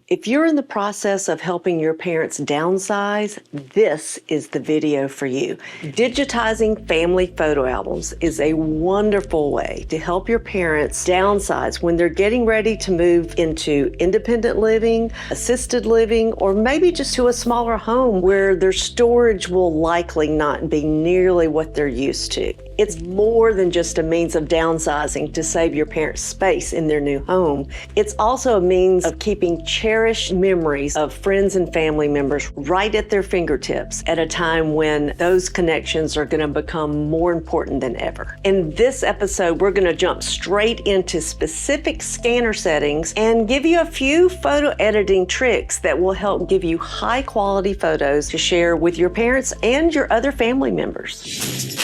If you're in the process of helping your parents downsize, this is the video for you. Digitizing family photo albums is a wonderful way to help your parents downsize when they're getting ready to move into independent living, assisted living, or maybe just to a smaller home where their storage will likely not be nearly what they're used to. It's more than just a means of downsizing to save your parents space in their new home. It's also a means of keeping cherished memories of friends and family members right at their fingertips at a time when those connections are going to become more important than ever. In this episode, we're going to jump straight into specific scanner settings and give you a few photo editing tricks that will help give you high quality photos to share with your parents and your other family members.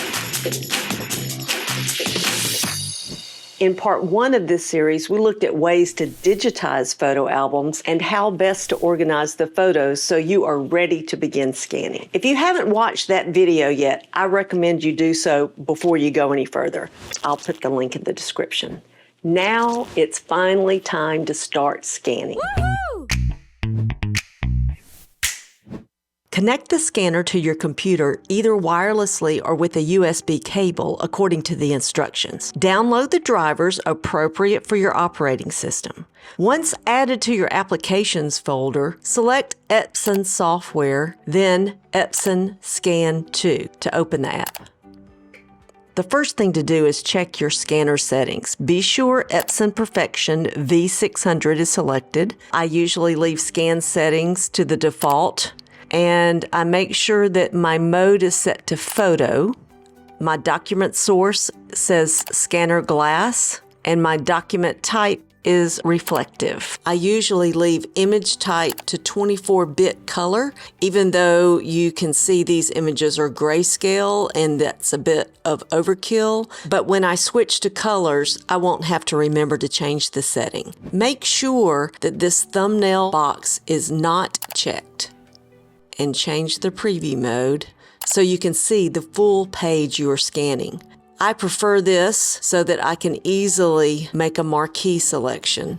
In part one of this series, we looked at ways to digitize photo albums and how best to organize the photos so you are ready to begin scanning. If you haven't watched that video yet, I recommend you do so before you go any further. I'll put the link in the description. Now it's finally time to start scanning. Woo-hoo! Connect the scanner to your computer either wirelessly or with a USB cable according to the instructions. Download the drivers appropriate for your operating system. Once added to your applications folder, select Epson software, then Epson Scan 2 to open the app. The first thing to do is check your scanner settings. Be sure Epson Perfection V600 is selected. I usually leave scan settings to the default, and I make sure that my mode is set to photo. My document source says scanner glass, and my document type is reflective. I usually leave image type to 24-bit color, even though you can see these images are grayscale and that's a bit of overkill. But when I switch to colors, I won't have to remember to change the setting. Make sure that this thumbnail box is not checked, and change the preview mode so you can see the full page you are scanning. I prefer this so that I can easily make a marquee selection.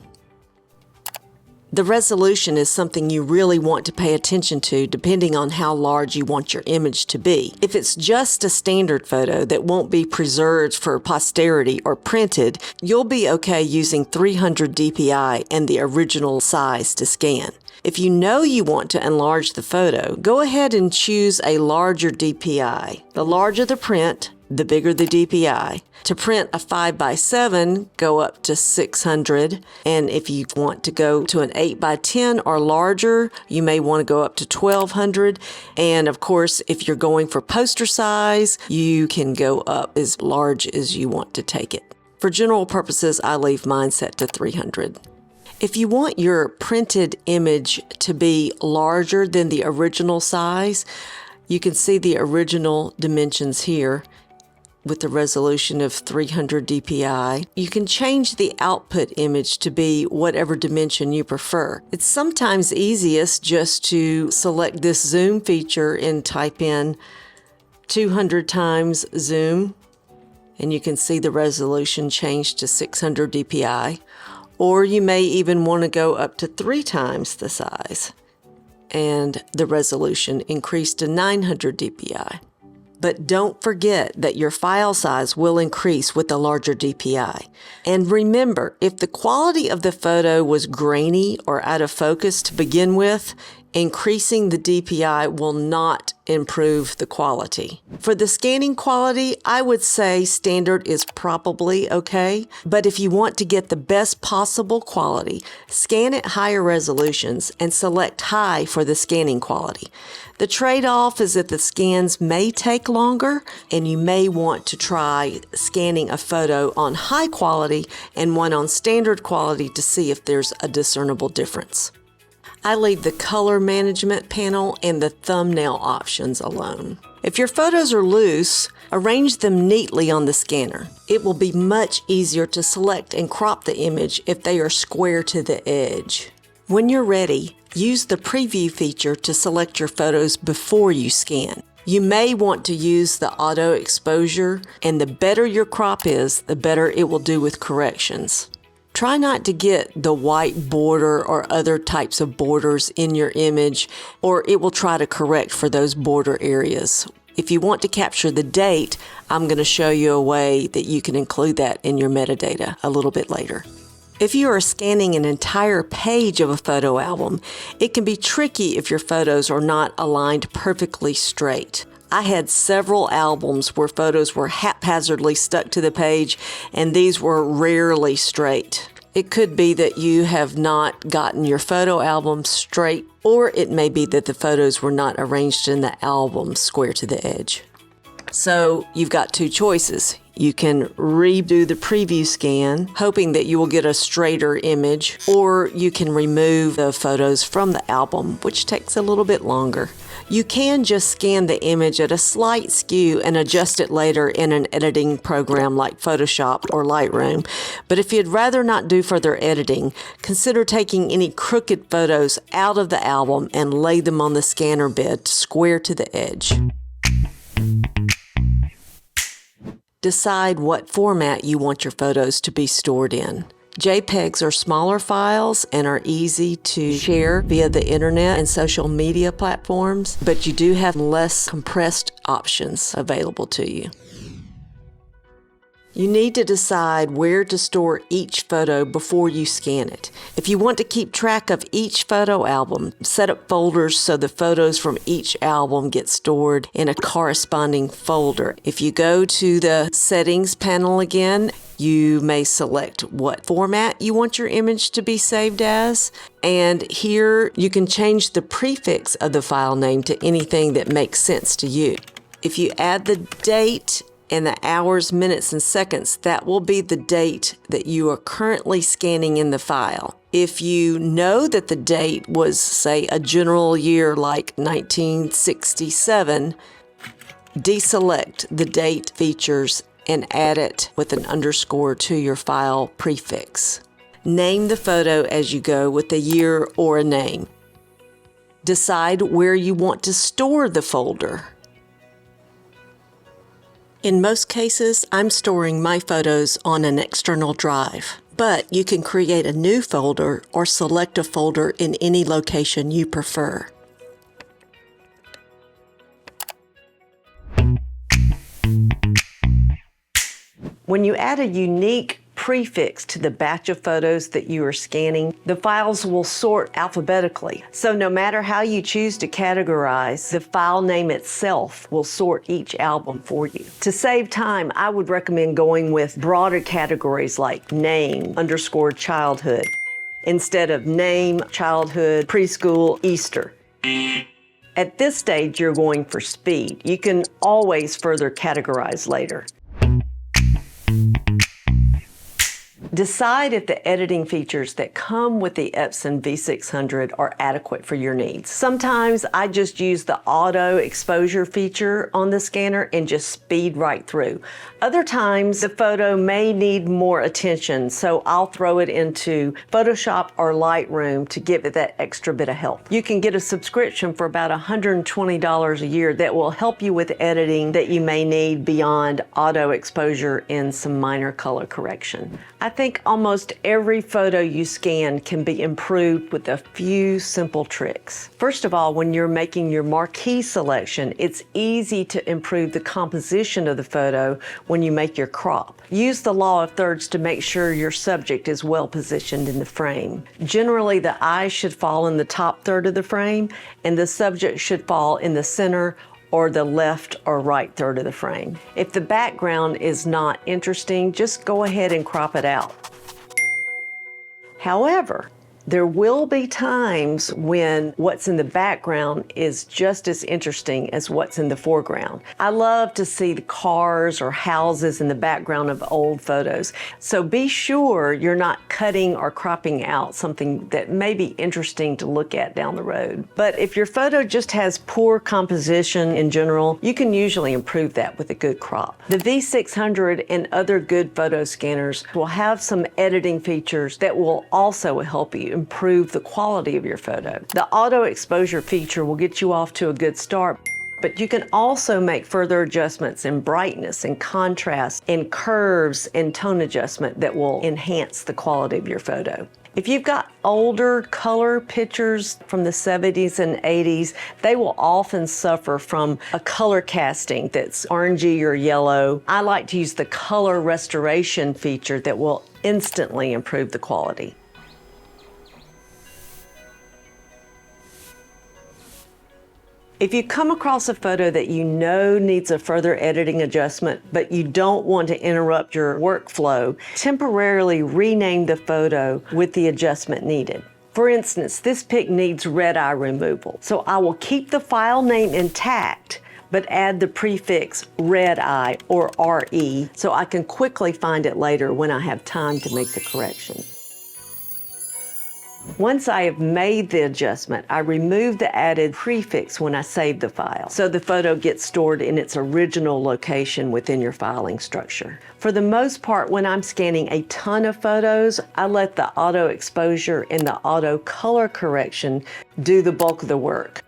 The resolution is something you really want to pay attention to depending on how large you want your image to be. If it's just a standard photo that won't be preserved for posterity or printed, you'll be okay using 300 dpi and the original size to scan. If you know you want to enlarge the photo, go ahead and choose a larger DPI. The larger the print, the bigger the DPI. To print a 5x7, go up to 600. And if you want to go to an 8x10 or larger, you may want to go up to 1200. And of course, if you're going for poster size, you can go up as large as you want to take it. For general purposes, I leave mine set to 300. If you want your printed image to be larger than the original size, you can see the original dimensions here with the resolution of 300 dpi. You can change the output image to be whatever dimension you prefer. It's sometimes easiest just to select this zoom feature and type in 200 times zoom, and you can see the resolution change to 600 dpi. Or you may even want to go up to 3 times the size and the resolution increased to 900 dpi. But don't forget that your file size will increase with the larger DPI. And remember, if the quality of the photo was grainy or out of focus to begin with, increasing the DPI will not improve the quality. For the scanning quality, I would say standard is probably okay, but if you want to get the best possible quality, scan at higher resolutions and select high for the scanning quality. The trade-off is that the scans may take longer, and you may want to try scanning a photo on high quality and one on standard quality to see if there's a discernible difference. I leave the color management panel and the thumbnail options alone. If your photos are loose, arrange them neatly on the scanner. It will be much easier to select and crop the image if they are square to the edge. When you're ready, use the preview feature to select your photos before you scan. You may want to use the auto exposure, and the better your crop is, the better it will do with corrections. Try not to get the white border or other types of borders in your image, or it will try to correct for those border areas. If you want to capture the date, I'm going to show you a way that you can include that in your metadata a little bit later. If you are scanning an entire page of a photo album, it can be tricky if your photos are not aligned perfectly straight. I had several albums where photos were haphazardly stuck to the page, and these were rarely straight. It could be that you have not gotten your photo album straight, or it may be that the photos were not arranged in the album square to the edge. So you've got two choices. You can redo the preview scan, hoping that you will get a straighter image, or you can remove the photos from the album, which takes a little bit longer. You can just scan the image at a slight skew and adjust it later in an editing program like Photoshop or Lightroom. But if you'd rather not do further editing, consider taking any crooked photos out of the album and lay them on the scanner bed square to the edge. Decide what format you want your photos to be stored in. JPEGs are smaller files and are easy to share via the internet and social media platforms, but you do have less compressed options available to you. You need to decide where to store each photo before you scan it. If you want to keep track of each photo album, set up folders so the photos from each album get stored in a corresponding folder. If you go to the Settings panel again, you may select what format you want your image to be saved as, and here you can change the prefix of the file name to anything that makes sense to you. If you add the date and the hours, minutes, and seconds, that will be the date that you are currently scanning in the file. If you know that the date was, say, a general year like 1967, deselect the date features and add it with an underscore to your file prefix. Name the photo as you go with a year or a name. Decide where you want to store the folder. In most cases, I'm storing my photos on an external drive, but you can create a new folder or select a folder in any location you prefer. When you add a unique prefix to the batch of photos that you are scanning, the files will sort alphabetically. So no matter how you choose to categorize, the file name itself will sort each album for you. To save time, I would recommend going with broader categories like name underscore childhood instead of name, childhood, preschool, Easter. At this stage, you're going for speed. You can always further categorize later. Decide if the editing features that come with the Epson V600 are adequate for your needs. Sometimes I just use the auto exposure feature on the scanner and just speed right through. Other times the photo may need more attention, so I'll throw it into Photoshop or Lightroom to give it that extra bit of help. You can get a subscription for about $120 a year that will help you with editing that you may need beyond auto exposure and some minor color correction. I think almost every photo you scan can be improved with a few simple tricks. First of all, when you're making your marquee selection, it's easy to improve the composition of the photo when you make your crop. Use the law of thirds to make sure your subject is well positioned in the frame. Generally, the eye should fall in the top third of the frame, and the subject should fall in the center or the left or right third of the frame. If the background is not interesting, just go ahead and crop it out. However, there will be times when what's in the background is just as interesting as what's in the foreground. I love to see the cars or houses in the background of old photos. So be sure you're not cutting or cropping out something that may be interesting to look at down the road. But if your photo just has poor composition in general, you can usually improve that with a good crop. The V600 and other good photo scanners will have some editing features that will also help you improve the quality of your photo. The auto exposure feature will get you off to a good start, But you can also make further adjustments in brightness and contrast and curves and tone adjustment that will enhance the quality of your photo. If you've got older color pictures from the 70s and 80s, they will often suffer from a color casting that's orangey or yellow. I like to use the color restoration feature that will instantly improve the quality. If you come across a photo that you know needs a further editing adjustment, but you don't want to interrupt your workflow, temporarily rename the photo with the adjustment needed. For instance, this pic needs red eye removal, so I will keep the file name intact, but add the prefix red eye or RE so I can quickly find it later when I have time to make the correction. Once I have made the adjustment, I remove the added prefix when I save the file, so the photo gets stored in its original location within your filing structure. For the most part, when I'm scanning a ton of photos, I let the auto exposure and the auto color correction do the bulk of the work.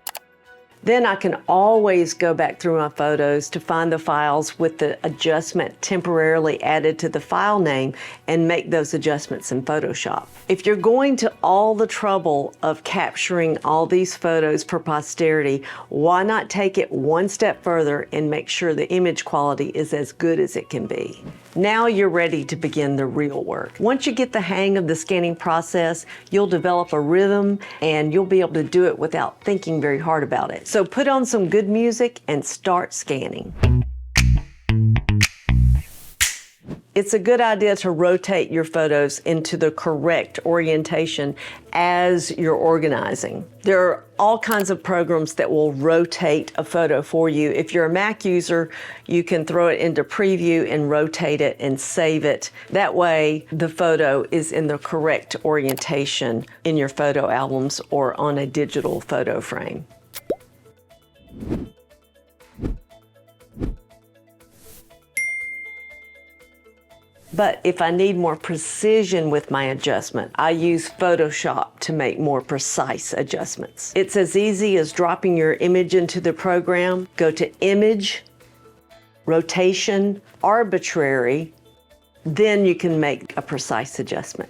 Then I can always go back through my photos to find the files with the adjustment temporarily added to the file name and make those adjustments in Photoshop. If you're going to all the trouble of capturing all these photos for posterity, why not take it one step further and make sure the image quality is as good as it can be? Now you're ready to begin the real work. Once you get the hang of the scanning process, you'll develop a rhythm and you'll be able to do it without thinking very hard about it. So put on some good music and start scanning. It's a good idea to rotate your photos into the correct orientation as you're organizing. There are all kinds of programs that will rotate a photo for you. If you're a Mac user, you can throw it into preview and rotate it and save it. That way, the photo is in the correct orientation in your photo albums or on a digital photo frame. But if I need more precision with my adjustment, I use Photoshop to make more precise adjustments. It's as easy as dropping your image into the program, go to Image, Rotation, Arbitrary, then you can make a precise adjustment.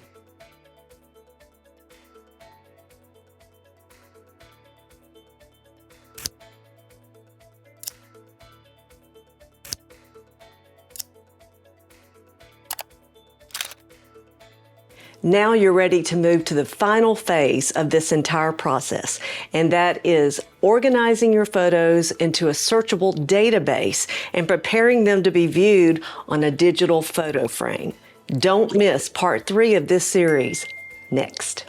Now you're ready to move to the final phase of this entire process, and that is organizing your photos into a searchable database and preparing them to be viewed on a digital photo frame. Don't miss part 3 of this series next.